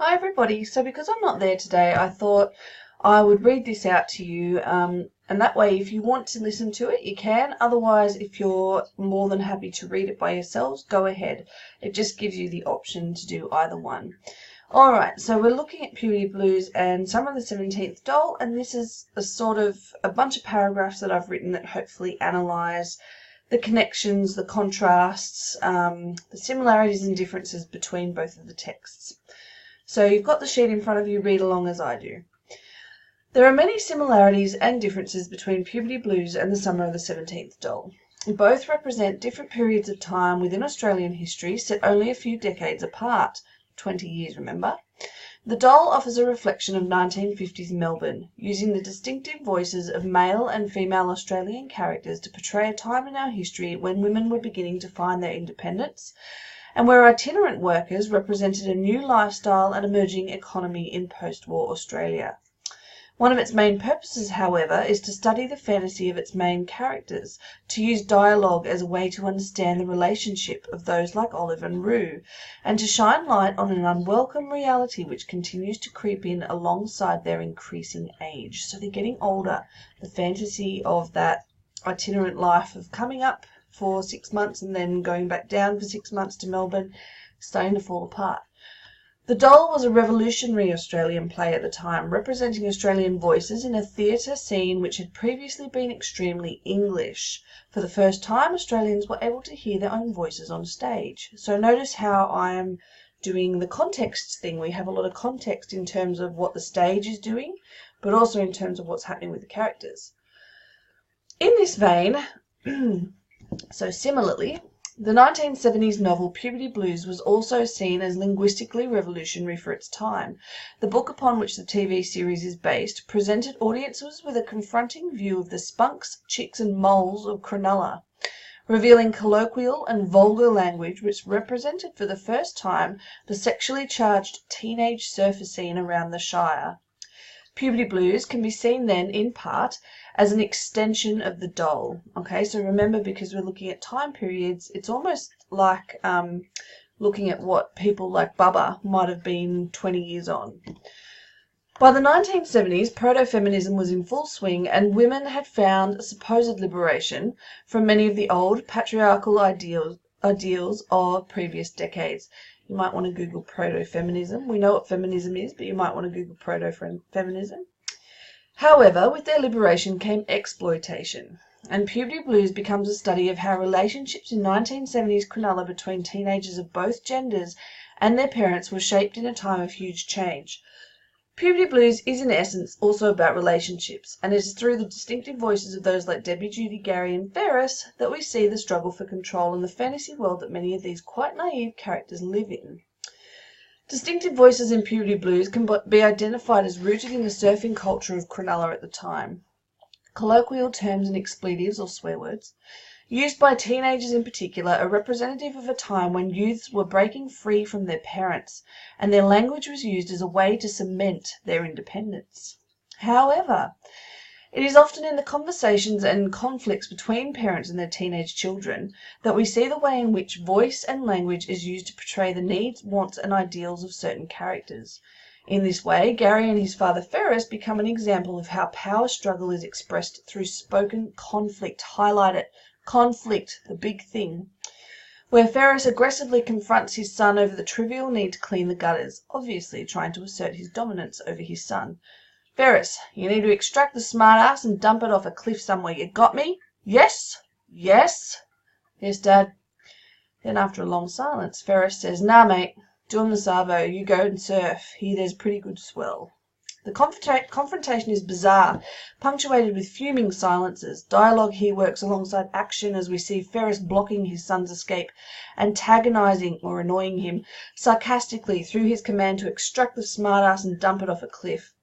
Hi everybody. So because I'm not there today, I thought I would read this out to you, and that way if you want to listen to it, you can. Otherwise, if you're more than happy to read it by yourselves, go ahead. It just gives you the option to do either one. Alright, so we're looking at Puberty Blues and Summer of the 17th Doll, and this is a bunch of paragraphs that I've written that hopefully analyse the connections, the contrasts, the similarities and differences between both of the texts. So you've got the sheet in front of you, read along as I do. There are many similarities and differences between Puberty Blues and the Summer of the 17th Doll. Both represent different periods of time within Australian history, set only a few decades apart. 20 years, remember? The doll offers a reflection of 1950s Melbourne, using the distinctive voices of male and female Australian characters to portray a time in our history when women were beginning to find their independence, and where itinerant workers represented a new lifestyle and emerging economy in post-war Australia. One of its main purposes, however, is to study the fantasy of its main characters, to use dialogue as a way to understand the relationship of those like Olive and Rue, and to shine light on an unwelcome reality which continues to creep in alongside their increasing age. So they're getting older. The fantasy of that itinerant life of coming up for 6 months and then going back down for 6 months to Melbourne, starting to fall apart. The Doll was a revolutionary Australian play at the time, representing Australian voices in a theatre scene which had previously been extremely English. For the first time, Australians were able to hear their own voices on stage. So notice how I am doing the context thing. We have a lot of context in terms of what the stage is doing, but also in terms of what's happening with the characters. In this vein, so similarly, the 1970s novel Puberty Blues was also seen as linguistically revolutionary for its time. The book upon which the TV series is based presented audiences with a confronting view of the spunks, chicks and moles of Cronulla, revealing colloquial and vulgar language which represented for the first time the sexually charged teenage surfer scene around the Shire. Puberty Blues can be seen then, in part, as an extension of the doll. Okay, so remember, because we're looking at time periods, it's almost like looking at what people like Bubba might have been 20 years on. By the 1970s, proto-feminism was in full swing, and women had found supposed liberation from many of the old patriarchal ideals of previous decades. You might want to Google proto-feminism. We know what feminism is, but you might want to Google proto-feminism. However, with their liberation came exploitation, and Puberty Blues becomes a study of how relationships in 1970s Cronulla between teenagers of both genders and their parents were shaped in a time of huge change. Puberty Blues is in essence also about relationships, and it is through the distinctive voices of those like Debbie, Judy, Gary and Ferris that we see the struggle for control in the fantasy world that many of these quite naive characters live in. Distinctive voices in Puberty Blues can be identified as rooted in the surfing culture of Cronulla at the time. Colloquial terms and expletives, or swear words, used by teenagers in particular, are representative of a time when youths were breaking free from their parents, and their language was used as a way to cement their independence. However, it is often in the conversations and conflicts between parents and their teenage children that we see the way in which voice and language is used to portray the needs, wants and ideals of certain characters. In this way, Gary and his father Ferris become an example of how power struggle is expressed through spoken conflict. Highlight it. Conflict, the big thing, where Ferris aggressively confronts his son over the trivial need to clean the gutters, obviously trying to assert his dominance over his son. Ferris, you need to extract the smart-ass and dump it off a cliff somewhere. You got me? Yes? Yes? Yes, Dad. Then after a long silence, Ferris says, Nah, mate, do him the Savo. You go and surf. Here there's pretty good swell. The confrontation is bizarre, punctuated with fuming silences. Dialogue here works alongside action as we see Ferris blocking his son's escape, antagonizing or annoying him sarcastically through his command to extract the smart-ass and dump it off a cliff.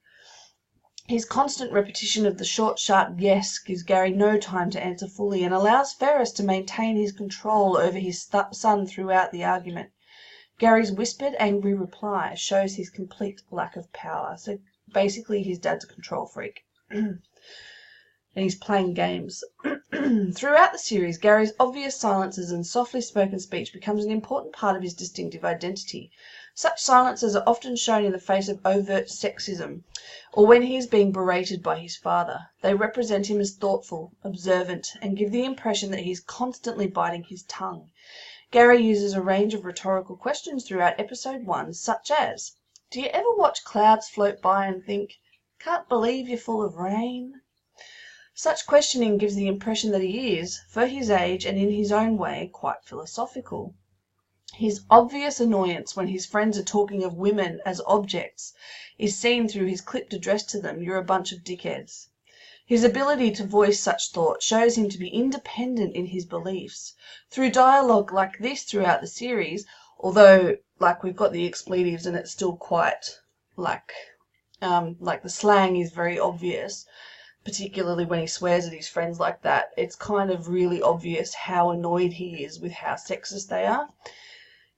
His constant repetition of the short, sharp yes gives Gary no time to answer fully and allows Ferris to maintain his control over his son throughout the argument. Gary's whispered, angry reply shows his complete lack of power. So basically, his dad's a control freak. And he's playing games. Throughout the series, Gary's obvious silences and softly spoken speech becomes an important part of his distinctive identity. Such silences are often shown in the face of overt sexism, or when he is being berated by his father. They represent him as thoughtful, observant, and give the impression that he is constantly biting his tongue. Gary uses a range of rhetorical questions throughout episode 1, such as, "Do you ever watch clouds float by and think, 'Can't believe you're full of rain'?" Such questioning gives the impression that he is, for his age and in his own way, quite philosophical. His obvious annoyance when his friends are talking of women as objects is seen through his clipped address to them, "You're a bunch of dickheads." His ability to voice such thought shows him to be independent in his beliefs. Through dialogue like this throughout the series, although we've got the expletives and it's still quite like the slang is very obvious, particularly when he swears at his friends like that, it's kind of really obvious how annoyed he is with how sexist they are.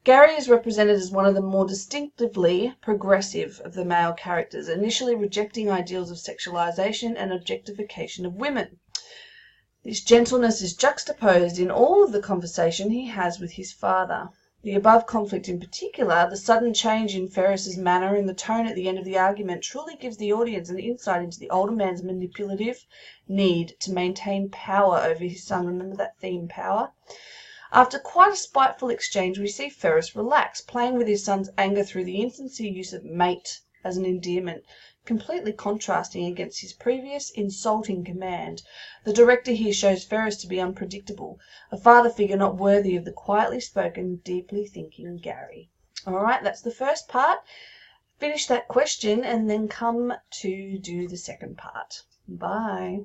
Gary is represented as one of the more distinctively progressive of the male characters, initially rejecting ideals of sexualization and objectification of women. This gentleness is juxtaposed in all of the conversation he has with his father. The above conflict in particular, the sudden change in Ferris's manner and the tone at the end of the argument, truly gives the audience an insight into the older man's manipulative need to maintain power over his son. Remember that theme, power? After quite a spiteful exchange, we see Ferris relax, playing with his son's anger through the insincere use of mate as an endearment, completely contrasting against his previous insulting command. The director here shows Ferris to be unpredictable, a father figure not worthy of the quietly spoken, deeply thinking Gary. Alright, that's the first part. Finish that question and then come to do the second part. Bye.